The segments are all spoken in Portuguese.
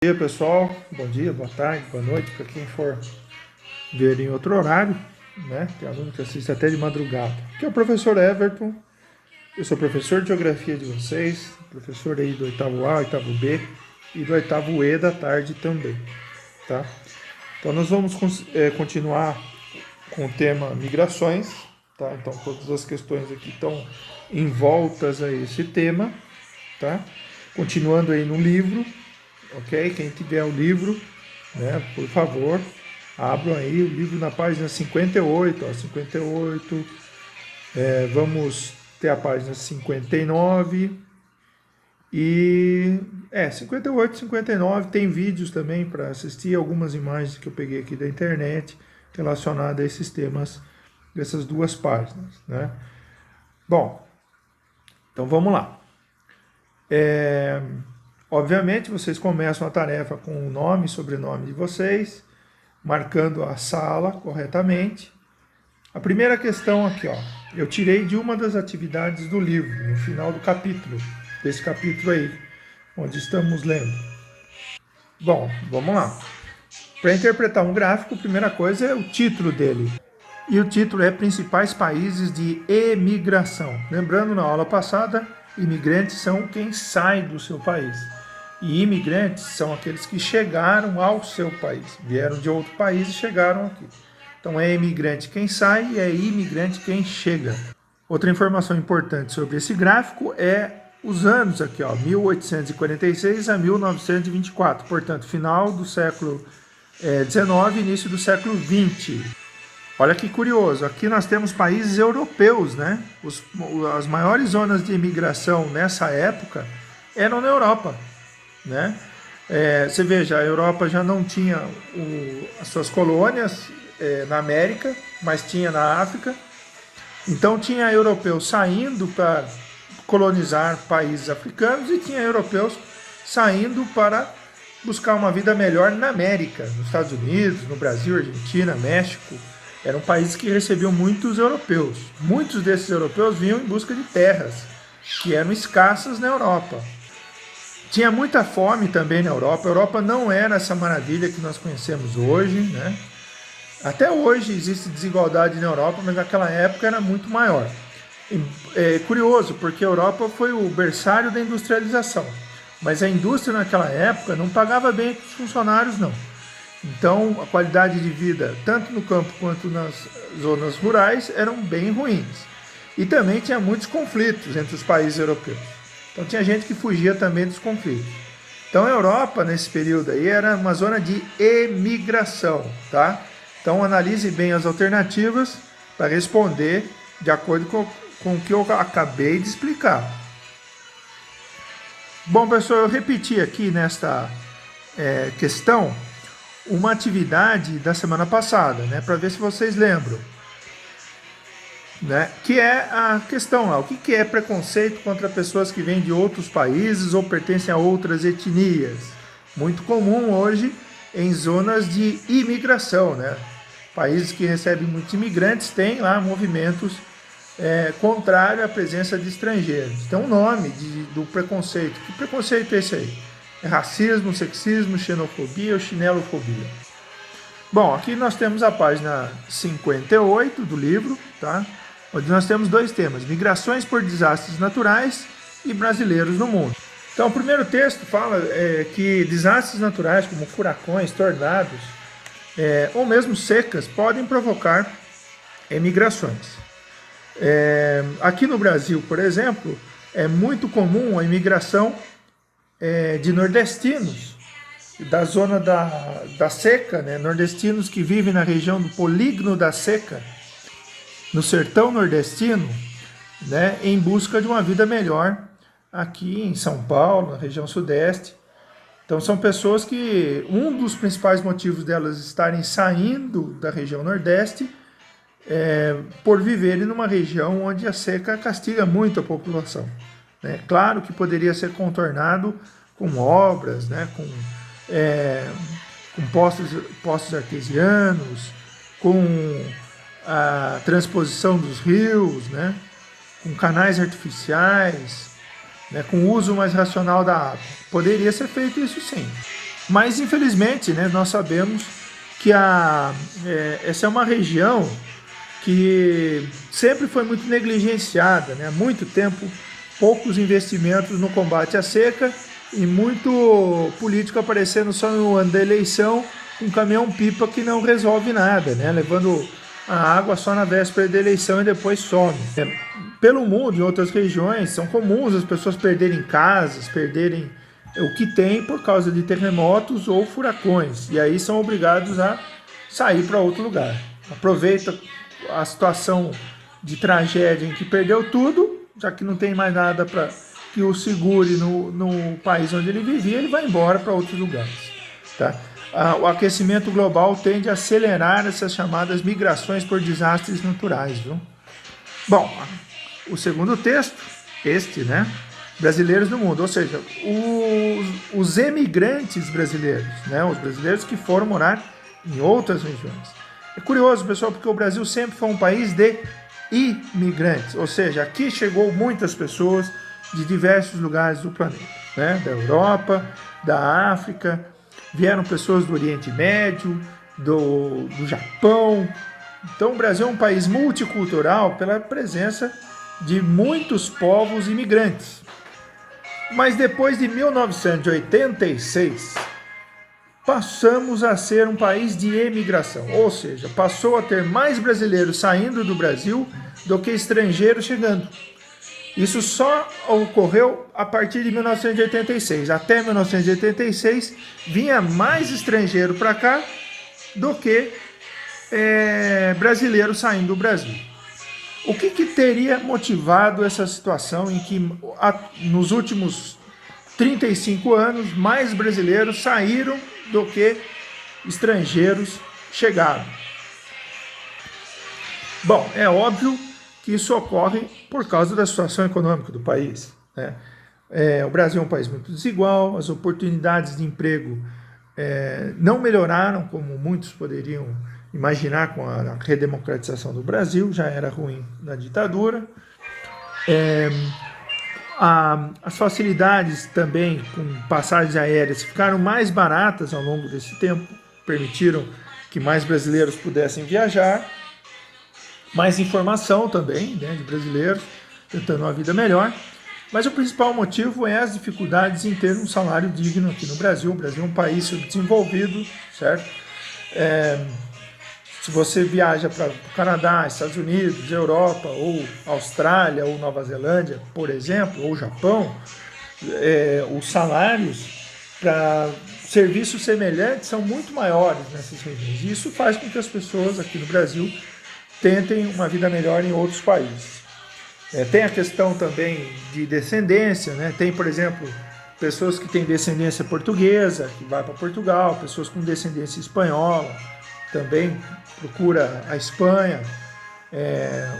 Bom dia, pessoal. Bom dia, boa tarde, boa noite para quem for ver em outro horário, né? Tem aluno que assiste até de madrugada. Aqui é o professor Everton. Eu sou professor de geografia de vocês, professor aí do oitavo A, oitavo B e do oitavo E da tarde também, tá? Então nós vamos continuar com o tema migrações, tá? Então todas as questões aqui estão envoltas a esse tema, tá? Continuando aí no livro. Ok? Quem tiver o livro, né, por favor, abram aí o livro na página 58, ó, 58, vamos ter a página 59 e 58, 59, tem vídeos também para assistir, algumas imagens que eu peguei aqui da internet relacionadas a esses temas dessas duas páginas, né? Bom, então vamos lá. Obviamente, vocês começam a tarefa com o nome e sobrenome de vocês, marcando a sala corretamente. A primeira questão aqui, ó, eu tirei de uma das atividades do livro, no final do capítulo, desse capítulo aí, onde estamos lendo. Bom, vamos lá. Para interpretar um gráfico, a primeira coisa é o título dele. E o título é Principais Países de Emigração. Lembrando, na aula passada, imigrantes são quem sai do seu país. E imigrantes são aqueles que chegaram ao seu país, vieram de outro país e chegaram aqui. Então é imigrante quem sai e é imigrante quem chega. Outra informação importante sobre esse gráfico é os anos aqui, ó, 1846 a 1924, portanto, final do século XIX e início do século XX. Olha que curioso, aqui nós temos países europeus, né? As maiores zonas de imigração nessa época eram na Europa, né? Você veja, a Europa já não tinha as suas colônias na América, mas tinha na África. Então tinha europeus saindo para colonizar países africanos e tinha europeus saindo para buscar uma vida melhor na América, nos Estados Unidos, no Brasil, Argentina, México. Eram países que recebiam muitos europeus. Muitos desses europeus vinham em busca de terras, que eram escassas na Europa. Tinha muita fome também na Europa. A Europa não era essa maravilha que nós conhecemos hoje, né? Até hoje existe desigualdade na Europa, mas naquela época era muito maior. É curioso, porque a Europa foi o berçário da industrialização. Mas a indústria naquela época não pagava bem os funcionários, não. Então, a qualidade de vida, tanto no campo quanto nas zonas rurais, eram bem ruins. E também tinha muitos conflitos entre os países europeus. Então, tinha gente que fugia também dos conflitos. Então, a Europa, nesse período aí, era uma zona de emigração, tá? Então, analise bem as alternativas para responder de acordo com o que eu acabei de explicar. Bom, pessoal, eu repeti aqui nesta questão uma atividade da semana passada, né, para ver se vocês lembram, né, que é a questão lá, o que é preconceito contra pessoas que vêm de outros países ou pertencem a outras etnias, muito comum hoje em zonas de imigração, né, países que recebem muitos imigrantes têm lá movimentos contrários à presença de estrangeiros. Então o nome do preconceito, que preconceito é esse aí? É racismo, sexismo, xenofobia ou chinelofobia. Bom, aqui nós temos a página 58 do livro, tá? Onde nós temos dois temas, migrações por desastres naturais e brasileiros no mundo. Então, o primeiro texto fala que desastres naturais, como furacões, tornados, ou mesmo secas, podem provocar migrações. Aqui no Brasil, por exemplo, é muito comum a imigração de nordestinos, da zona da seca, né? Nordestinos que vivem na região do Polígono da Seca, no sertão nordestino, né? Em busca de uma vida melhor aqui em São Paulo, na região sudeste. Então são pessoas que um dos principais motivos delas estarem saindo da região nordeste por viverem numa região onde a seca castiga muito a população. Claro que poderia ser contornado com obras, né, com poços artesianos, com a transposição dos rios, né, com canais artificiais, né, com o uso mais racional da água. Poderia ser feito isso sim. Mas, infelizmente, né, nós sabemos que essa é uma região que sempre foi muito negligenciada, né? Há muito tempo, poucos investimentos no combate à seca e muito político aparecendo só no ano da eleição, um caminhão-pipa que não resolve nada, né? Levando a água só na véspera da eleição e depois some. Pelo mundo, em outras regiões, são comuns as pessoas perderem casas, perderem o que tem por causa de terremotos ou furacões, e aí são obrigados a sair para outro lugar. Aproveita a situação de tragédia em que perdeu tudo, já que não tem mais nada para que o segure no país onde ele vivia, ele vai embora para outros lugares. Tá? O aquecimento global tende a acelerar essas chamadas migrações por desastres naturais. Viu? Bom, o segundo texto, né? Brasileiros no mundo, ou seja, os emigrantes brasileiros, né? Os brasileiros que foram morar em outras regiões. É curioso, pessoal, porque o Brasil sempre foi um país de imigrantes, ou seja, aqui chegou muitas pessoas de diversos lugares do planeta, né? Da Europa, da África, vieram pessoas do Oriente Médio, do Japão. Então o Brasil é um país multicultural pela presença de muitos povos imigrantes. Mas depois de 1986, passamos a ser um país de emigração, ou seja, passou a ter mais brasileiros saindo do Brasil do que estrangeiros chegando. Isso só ocorreu a partir de 1986. Até 1986, vinha mais estrangeiro para cá do que brasileiro saindo do Brasil. O que teria motivado essa situação em que, nos últimos 35 anos, mais brasileiros saíram do que estrangeiros chegaram? Bom, é óbvio que isso ocorre por causa da situação econômica do país, né? O Brasil é um país muito desigual, as oportunidades de emprego não melhoraram como muitos poderiam imaginar com a redemocratização do Brasil, já era ruim na ditadura. As facilidades também com passagens aéreas ficaram mais baratas ao longo desse tempo, permitiram que mais brasileiros pudessem viajar, mais informação também, né, de brasileiros tentando uma vida melhor. Mas o principal motivo é as dificuldades em ter um salário digno aqui no Brasil. O Brasil é um país subdesenvolvido, certo? Se você viaja para o Canadá, Estados Unidos, Europa, ou Austrália, ou Nova Zelândia, por exemplo, ou Japão, os salários para serviços semelhantes são muito maiores nessas regiões. E isso faz com que as pessoas aqui no Brasil tentem uma vida melhor em outros países. Tem a questão também de descendência, né? Tem, por exemplo, pessoas que têm descendência portuguesa, que vai para Portugal, pessoas com descendência espanhola, também procura a Espanha,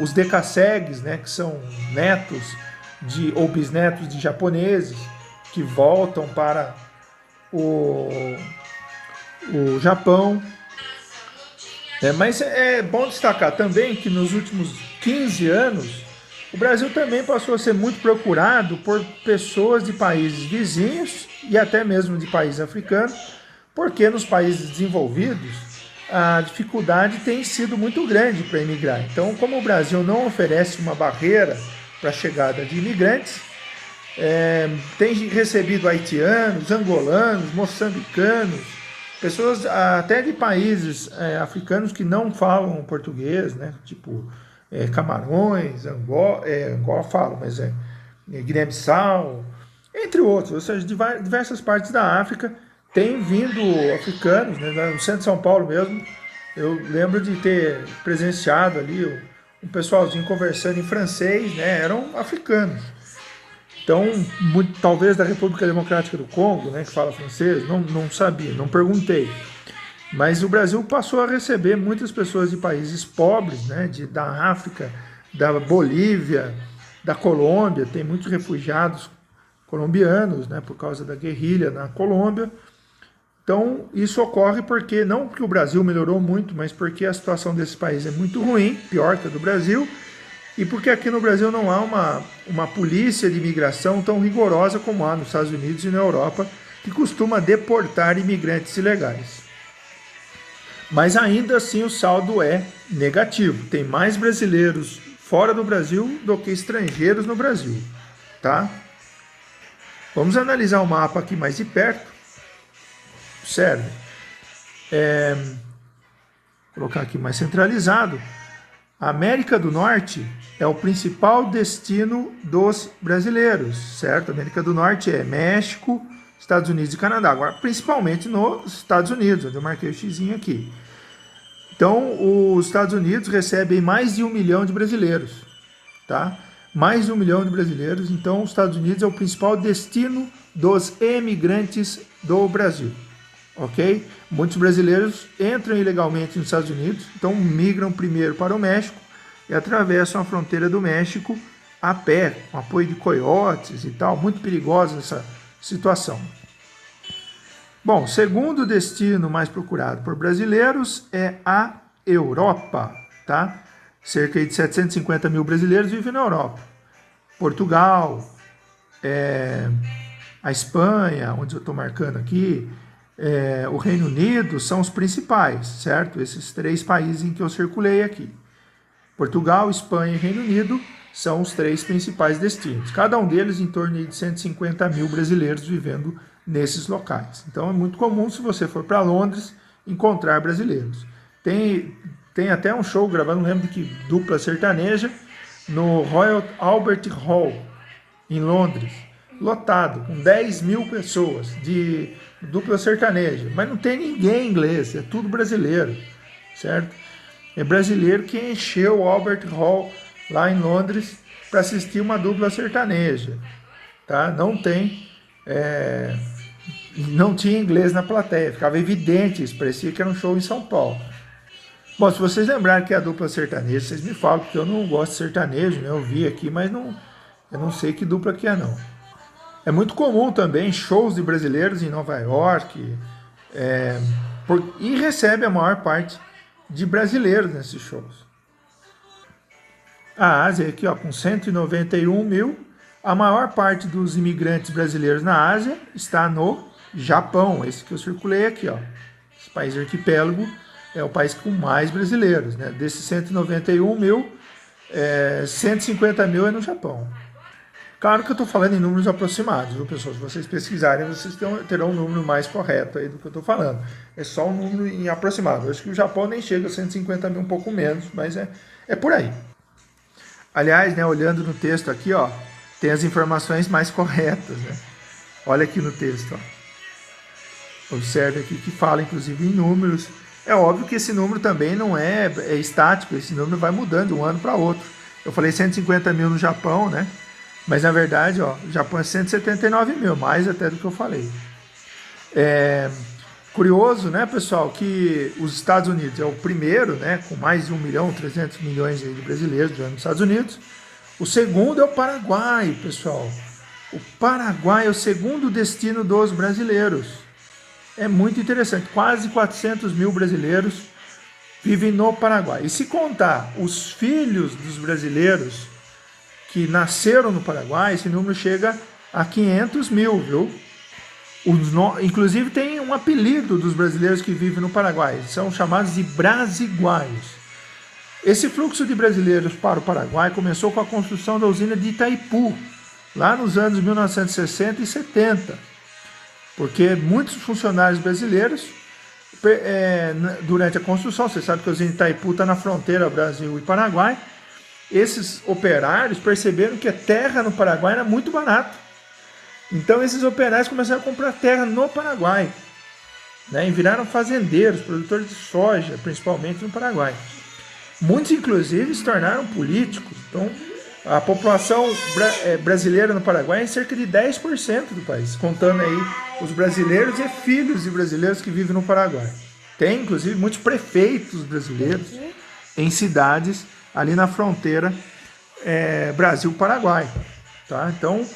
os decassegues, né, que são netos ou bisnetos de japoneses que voltam para o Japão. Mas é bom destacar também que nos últimos 15 anos o Brasil também passou a ser muito procurado por pessoas de países vizinhos e até mesmo de países africanos, porque nos países desenvolvidos a dificuldade tem sido muito grande para emigrar. Então, como o Brasil não oferece uma barreira para a chegada de imigrantes, tem recebido haitianos, angolanos, moçambicanos, pessoas até de países africanos que não falam português, né? Tipo Camarões, Angola falo, mas Guiné-Bissau, entre outros, ou seja, de diversas partes da África. Tem vindo africanos, né, no centro de São Paulo mesmo. Eu lembro de ter presenciado ali um pessoalzinho conversando em francês, né, eram africanos. Então, talvez da República Democrática do Congo, né, que fala francês, não sabia, não perguntei. Mas o Brasil passou a receber muitas pessoas de países pobres, né, da África, da Bolívia, da Colômbia. Tem muitos refugiados colombianos, né, por causa da guerrilha na Colômbia. Então, isso ocorre não porque o Brasil melhorou muito, mas porque a situação desse país é muito ruim, pior que a do Brasil, e porque aqui no Brasil não há uma polícia de imigração tão rigorosa como há nos Estados Unidos e na Europa, que costuma deportar imigrantes ilegais. Mas ainda assim o saldo é negativo. Tem mais brasileiros fora do Brasil do que estrangeiros no Brasil, tá? Vamos analisar o mapa aqui mais de perto. Observe. Vou colocar aqui mais centralizado. A América do Norte é o principal destino dos brasileiros, certo? A América do Norte é México, Estados Unidos e Canadá. Agora, principalmente nos Estados Unidos, onde eu marquei o xizinho aqui. Então, os Estados Unidos recebem mais de 1 milhão de brasileiros, tá? Mais de 1 milhão de brasileiros. Então, os Estados Unidos é o principal destino dos emigrantes do Brasil, ok? Muitos brasileiros entram ilegalmente nos Estados Unidos, então migram primeiro para o México e atravessam a fronteira do México a pé, com apoio de coiotes e tal. Muito perigosa essa situação. Bom, o segundo destino mais procurado por brasileiros é a Europa, tá? Cerca de 750 mil brasileiros vivem na Europa. Portugal, a Espanha, onde eu estou marcando aqui, o Reino Unido são os principais, certo? Esses 3 países em que eu circulei aqui. Portugal, Espanha e Reino Unido são os 3 principais destinos. Cada um deles em torno de 150 mil brasileiros vivendo nesses locais. Então é muito comum, se você for para Londres, encontrar brasileiros. Tem até um show gravado, não lembro de que dupla sertaneja, no Royal Albert Hall, em Londres, lotado, com 10 mil pessoas de dupla sertaneja. Mas não tem ninguém em inglês, é tudo brasileiro, certo? É brasileiro que encheu o Albert Hall lá em Londres para assistir uma dupla sertaneja, tá? Não tinha inglês na plateia, ficava evidente isso, parecia que era um show em São Paulo. Bom, se vocês lembrarem que é a dupla sertaneja, vocês me falam, porque eu não gosto de sertanejo, né? Eu vi aqui, mas eu não sei que dupla que é, não. É muito comum também shows de brasileiros em Nova York, e recebe a maior parte de brasileiros nesses shows. A Ásia aqui, ó, com 191 mil, a maior parte dos imigrantes brasileiros na Ásia está no Japão, esse que eu circulei aqui, ó. Esse país arquipélago é o país com mais brasileiros, né? Desses 191 mil, 150 mil é no Japão. Claro que eu estou falando em números aproximados, viu, pessoal? Se vocês pesquisarem, vocês terão um número mais correto aí do que eu estou falando. É só um número em aproximado. Eu acho que o Japão nem chega a 150 mil, um pouco menos, mas é por aí. Aliás, né, olhando no texto aqui, ó, tem as informações mais corretas, né? Olha aqui no texto, ó. Observe aqui que fala, inclusive, em números. É óbvio que esse número também não é estático, esse número vai mudando de um ano para outro. Eu falei 150 mil no Japão, né? Mas, na verdade, ó, o Japão é 179 mil, mais até do que eu falei. Curioso, né, pessoal, que os Estados Unidos é o primeiro, né, com mais de 1 milhão, 300 milhões de brasileiros vivendo nos Estados Unidos. O segundo é o Paraguai, pessoal. O Paraguai é o segundo destino dos brasileiros. É muito interessante. Quase 400 mil brasileiros vivem no Paraguai. E se contar os filhos dos brasileiros que nasceram no Paraguai, esse número chega a 500 mil, viu? Inclusive tem um apelido dos brasileiros que vivem no Paraguai. São chamados de brasiguaios. Esse fluxo de brasileiros para o Paraguai começou com a construção da usina de Itaipu, lá nos anos 1960 e 70. Porque muitos funcionários brasileiros, durante a construção, você sabe que a usina de Itaipu está na fronteira Brasil e Paraguai, esses operários perceberam que a terra no Paraguai era muito barata. Então esses operários começaram a comprar terra no Paraguai, né, e viraram fazendeiros, produtores de soja, principalmente no Paraguai. Muitos, inclusive, se tornaram políticos. Então, a população brasileira no Paraguai é cerca de 10% do país, contando aí os brasileiros e filhos de brasileiros que vivem no Paraguai. Tem, inclusive, muitos prefeitos brasileiros em cidades ali na fronteira Brasil-Paraguai. Tá? Então,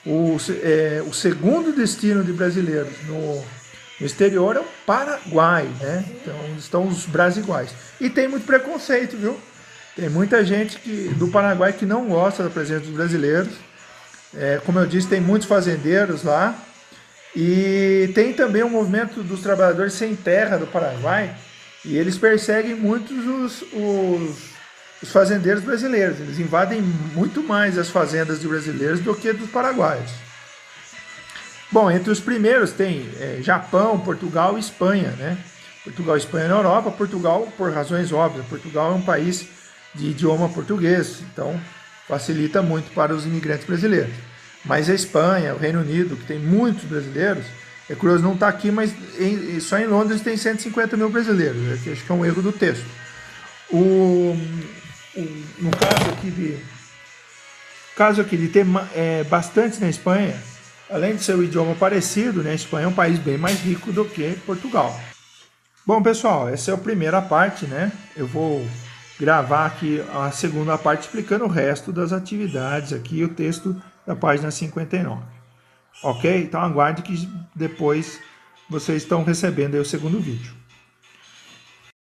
o segundo destino de brasileiros no exterior é o Paraguai, né? Então, onde estão os brasiguais. E tem muito preconceito, viu? Tem muita gente do Paraguai que não gosta da presença dos brasileiros. Como eu disse, tem muitos fazendeiros lá. E tem também o movimento dos trabalhadores sem terra do Paraguai, e eles perseguem muitos os fazendeiros brasileiros. Eles invadem muito mais as fazendas de brasileiros do que dos paraguaios. Bom, entre os primeiros tem Japão, Portugal e Espanha, né? Portugal e Espanha na Europa. Portugal, por razões óbvias, Portugal é um país de idioma português, então facilita muito para os imigrantes brasileiros. Mas a Espanha, o Reino Unido, que tem muitos brasileiros, é curioso não estar aqui, mas só em Londres tem 150 mil brasileiros. Acho que é um erro do texto. No caso aqui de ter bastante na Espanha, além de ser um idioma parecido, né, a Espanha é um país bem mais rico do que Portugal. Bom, pessoal, essa é a primeira parte, né? Eu vou gravar aqui a segunda parte explicando o resto das atividades aqui, o texto da página 59. Ok? Então aguarde que depois vocês estão recebendo aí o segundo vídeo.